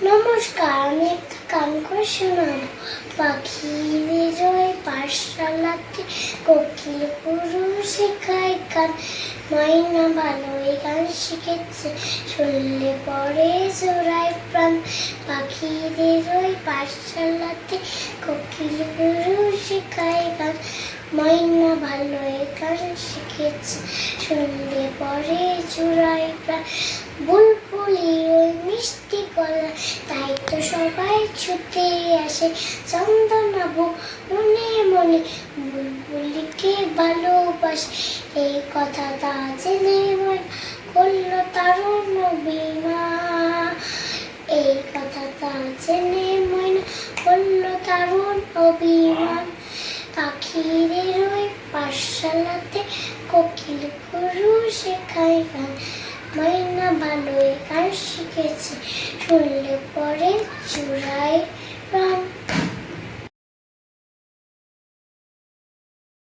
নমস্কার, আমি একটা গান করে শোনাবো। পাখিদের ওই পাঠশালাতে কোকিল গুরু শেখায় গান, মাইনা ভালোই গান শিখেছে, শুনলে পরে জোড়ায় প্রাণ। পাখিদের ওই পাঠশালাতে কোকিল গুরু শেখায় গান, মাইনা ভালোই গান শিখেছে, শুনলে পরে জোড়ায় প্রাণ। বুলবুলির ওই মিষ্টি গলা, তাই তো সবাই ছুটে আসে। চন্দনাবু মনে মনে বুলবুলিকে ভালোবাসে, এই কথাটা জেনে মন করল তারুণ অভিমান। এই কথাটা জেনে মন করল তারুণ অভিমান। পাখিদের ওই পাঠশালাতে কোকিল গুরু শেখায় গান, মাইনা ভালোই গান শিখেছে, শুনলে পরে জোড়ায়